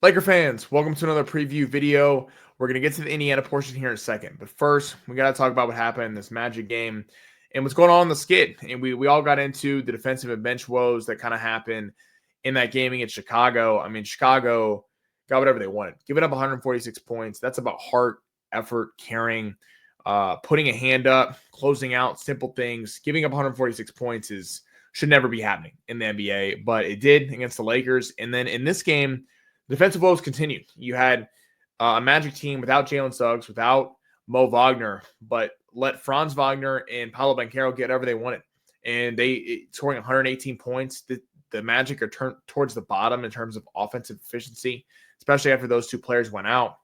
Laker fans, welcome to another preview video. We're going to get to the Indiana portion here in a second. But first, we got to talk about what happened in this Magic game and what's going on in the skid. And we all got into the defensive and bench woes that kind of happened in that game against Chicago. I mean, Chicago got whatever they wanted. Giving up 146 points. That's about heart, effort, caring, putting a hand up, closing out, simple things. Giving up 146 points should never be happening in the NBA, but it did against the Lakers. And then in this game, defensive woes continued. You had a Magic team without Jalen Suggs, without Mo Wagner, but let Franz Wagner and Paolo Banchero get whatever they wanted. And they scoring 118 points. The Magic are turned towards the bottom in terms of offensive efficiency, especially after those two players went out.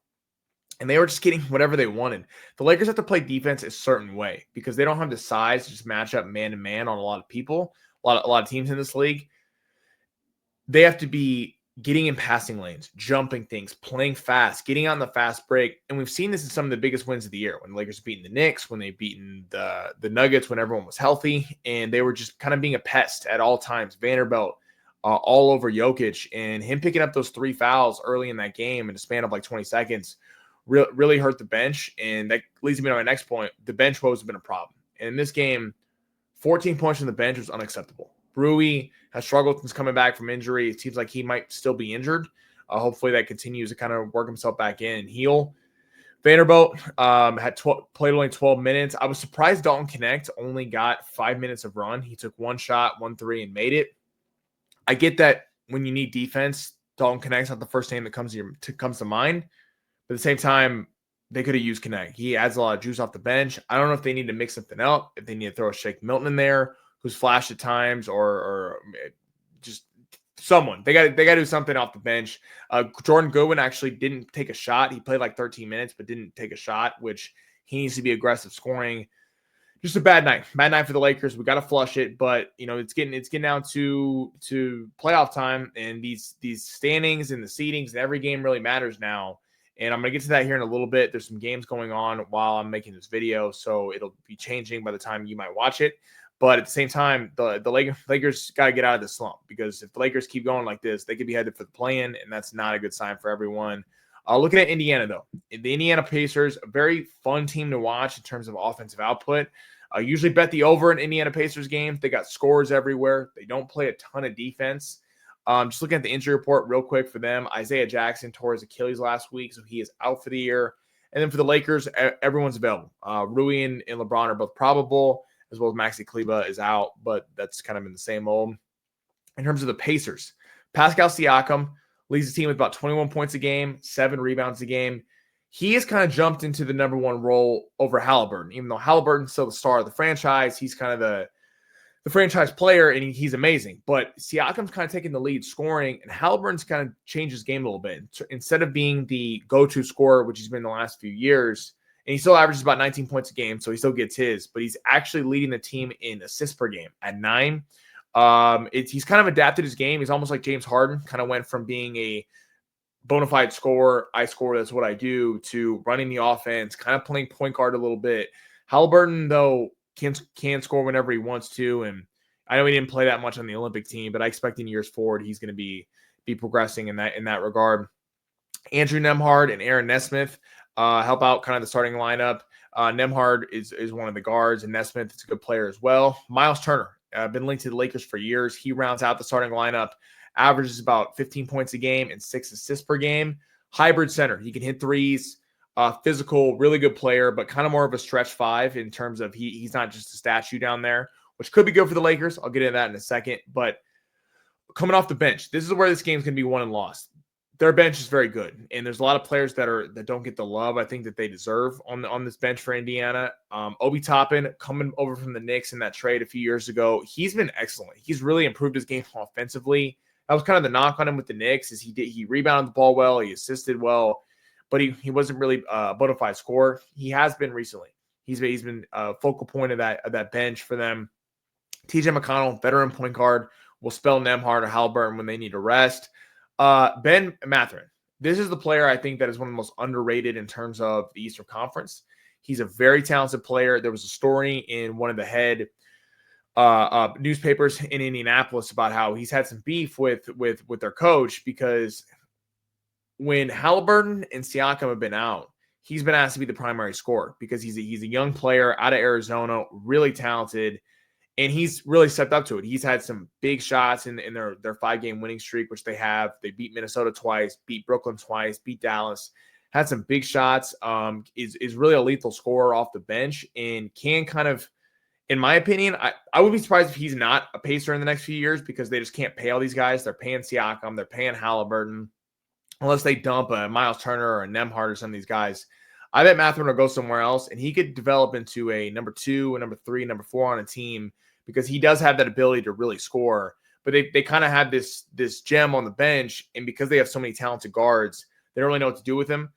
And they were just getting whatever they wanted. The Lakers have to play defense a certain way because they don't have the size to just match up man to man on a lot of people, a lot of teams in this league. They have to be getting in passing lanes, jumping things, playing fast, getting on the fast break. And we've seen this in some of the biggest wins of the year when the Lakers beaten the Knicks, when they've beaten the Nuggets, when everyone was healthy, and they were just kind of being a pest at all times. Vanderbilt all over Jokic, and him picking up those 3 fouls early in that game in a span of like 20 seconds really hurt the bench. And that leads me to my next point. The bench woes have been a problem. And in this game, 14 points from the bench was unacceptable. Raoux has struggled since coming back from injury. It seems like he might still be injured. Hopefully that continues to kind of work himself back in and heal. Vanderbilt had played only 12 minutes. I was surprised Dalton Connect only got 5 minutes of run. He took one shot, 1-3, and made it. I get that when you need defense, Dalton Connect's not the first name that comes to mind. But at the same time, they could have used Connect. He adds a lot of juice off the bench. I don't know if they need to mix something up, if they need to throw a Shake Milton in there, who's flashed at times, or just someone. They got to do something off the bench. Jordan Goodwin actually didn't take a shot. He played like 13 minutes, but didn't take a shot, which he needs to be aggressive scoring. Just a bad night for the Lakers. We got to flush it, but it's getting down to playoff time, and these standings and the seedings and every game really matters now. And I'm going to get to that here in a little bit. There's some games going on while I'm making this video, so it'll be changing by the time you might watch it. But at the same time, the Lakers got to get out of this slump, because if the Lakers keep going like this, they could be headed for the play-in, and that's not a good sign for everyone. Looking at Indiana, though. The Indiana Pacers, a very fun team to watch in terms of offensive output. Usually bet the over in Indiana Pacers games. They got scores everywhere. They don't play a ton of defense. Just looking at the injury report real quick for them. Isaiah Jackson tore his Achilles last week, so he is out for the year. And then for the Lakers, everyone's available. Raoux and LeBron are both probable, as well as Maxi Kleber is out, but that's kind of in the same mold. In terms of the Pacers, Pascal Siakam leads the team with about 21 points a game, 7 rebounds a game. He has kind of jumped into the number one role over Haliburton, even though Haliburton's still the star of the franchise. He's kind of the franchise player, and he's amazing. But Siakam's kind of taking the lead scoring, and Haliburton's kind of changed his game a little bit. Instead of being the go-to scorer, which he's been the last few years, and he still averages about 19 points a game, so he still gets his, but he's actually leading the team in assists per game at 9. He's kind of adapted his game. He's almost like James Harden, kind of went from being a bona fide scorer, I score, that's what I do, to running the offense, kind of playing point guard a little bit. Haliburton, though, can score whenever he wants to, and I know he didn't play that much on the Olympic team, but I expect in years forward he's going to be progressing in that regard. Andrew Nembhard and Aaron Nesmith help out kind of the starting lineup. Nembhard is one of the guards, and Nesmith is a good player as well. Miles Turner, been linked to the Lakers for years. He rounds out the starting lineup, averages about 15 points a game and 6 assists per game. Hybrid center. He can hit threes. Physical, really good player, but kind of more of a stretch 5 in terms of he's not just a statue down there, which could be good for the Lakers. I'll get into that in a second. But coming off the bench, this is where this game's going to be won and lost. Their bench is very good, and there's a lot of players that don't get the love I think that they deserve on this bench for Indiana. Obi Toppin, coming over from the Knicks in that trade a few years ago, he's been excellent. He's really improved his game offensively. That was kind of the knock on him with the Knicks, is he rebounded the ball well, he assisted well, but he wasn't really a bona fide scorer. He has been recently. He's been a focal point of that bench for them. TJ McConnell, veteran point guard, will spell Nembhard or Haliburton when they need a rest. Ben Mathurin. This is the player I think that is one of the most underrated in terms of the Eastern Conference. He's a very talented player. There was a story in one of the head newspapers in Indianapolis about how he's had some beef with their coach because when Haliburton and Siakam have been out, he's been asked to be the primary scorer because he's a young player out of Arizona, really talented, and he's really stepped up to it. He's had some big shots in their 5-game winning streak, which they have. They beat Minnesota twice, beat Brooklyn twice, beat Dallas. Had some big shots. Is really a lethal scorer off the bench and can kind of, in my opinion, I would be surprised if he's not a pacer in the next few years because they just can't pay all these guys. They're paying Siakam, they're paying Haliburton. Unless they dump a Miles Turner or a Nembhard or some of these guys, I bet Mathurin will go somewhere else and he could develop into a number 2, a number 3, number 4 on a team because he does have that ability to really score. But they kind of have this gem on the bench, and because they have so many talented guards, they don't really know what to do with him.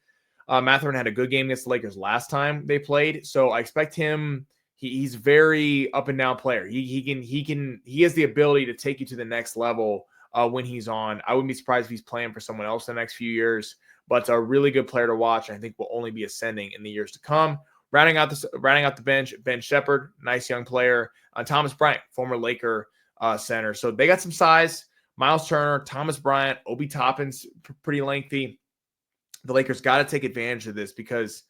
Mathurin had a good game against the Lakers last time they played, so I expect him. He's very up and down player. He has the ability to take you to the next level when he's on. I wouldn't be surprised if he's playing for someone else in the next few years, but a really good player to watch. I think will only be ascending in the years to come. Rounding out the bench, Ben Shepherd, nice young player. Thomas Bryant, former Laker center. So they got some size. Miles Turner, Thomas Bryant, Obi Toppin's pretty lengthy. The Lakers got to take advantage of this because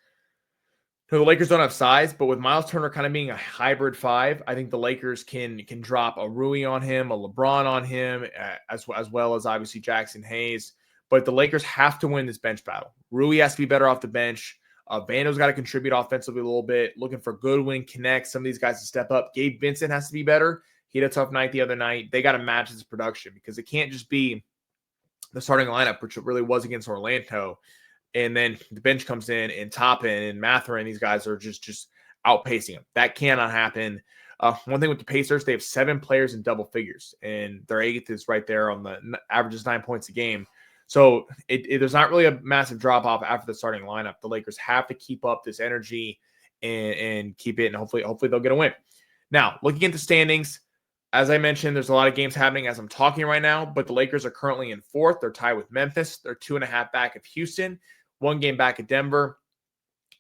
the Lakers don't have size, but with Miles Turner kind of being a hybrid 5, I think the Lakers can drop a Raoux on him, a LeBron on him, as well as obviously Jackson Hayes. But the Lakers have to win this bench battle. Raoux has to be better off the bench. Vando's got to contribute offensively a little bit. Looking for Goodwin, Connect, some of these guys to step up. Gabe Vincent has to be better. He had a tough night the other night. They got to match his production because it can't just be the starting lineup, which it really was against Orlando. And then the bench comes in and Toppin and Mathurin, these guys are just outpacing them. That cannot happen. One thing with the Pacers, they have 7 players in double figures, and their 8th is right there on the averages 9 points a game. So there's not really a massive drop-off after the starting lineup. The Lakers have to keep up this energy and keep it, and hopefully they'll get a win. Now, looking at the standings, as I mentioned, there's a lot of games happening as I'm talking right now, but the Lakers are currently in 4th. They're tied with Memphis. They're 2.5 back of Houston, 1 game back at Denver,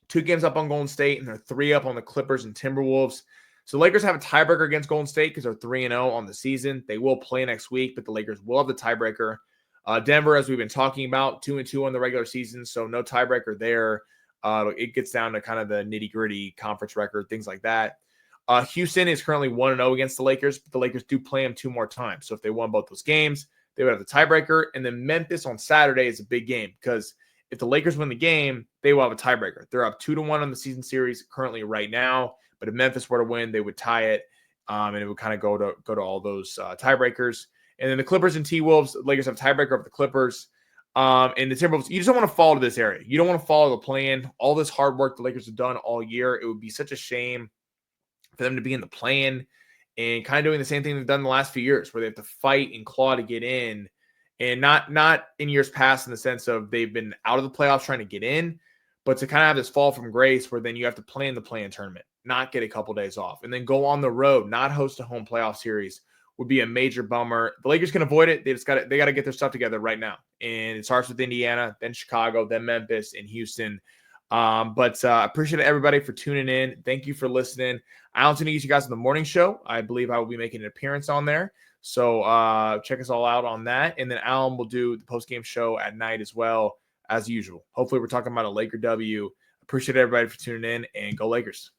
2 games up on Golden State, and they're 3 up on the Clippers and Timberwolves. So the Lakers have a tiebreaker against Golden State because they're 3-0 on the season. They will play next week, but the Lakers will have the tiebreaker. Denver, as we've been talking about, 2-2 on the regular season, so no tiebreaker there. It gets down to kind of the nitty-gritty conference record, things like that. Houston is currently 1-0 against the Lakers, but the Lakers do play them 2 more times. So if they won both those games, they would have the tiebreaker. And then Memphis on Saturday is a big game because if the Lakers win the game, they will have a tiebreaker. They're up 2-1 on the season series currently right now, but if Memphis were to win, they would tie it, and it would kind of go to all those tiebreakers. And then the Clippers and T-Wolves, the Lakers have a tiebreaker over the Clippers. And the Timberwolves, you just don't want to fall to this area. You don't want to follow the plan. All this hard work the Lakers have done all year, it would be such a shame for them to be in the plan and kind of doing the same thing they've done the last few years where they have to fight and claw to get in. And not in years past in the sense of they've been out of the playoffs trying to get in, but to kind of have this fall from grace where then you have to play in the play-in tournament, not get a couple days off, and then go on the road, not host a home playoff series would be a major bummer. The Lakers can avoid it. They got to get their stuff together right now. And it starts with Indiana, then Chicago, then Memphis, and Houston. But appreciate everybody for tuning in. Thank you for listening. Alan's going to get you guys on the morning show. I believe I will be making an appearance on there. So check us all out on that. And then Alan will do the post-game show at night as well, as usual. Hopefully we're talking about a Laker W. Appreciate everybody for tuning in, and go Lakers.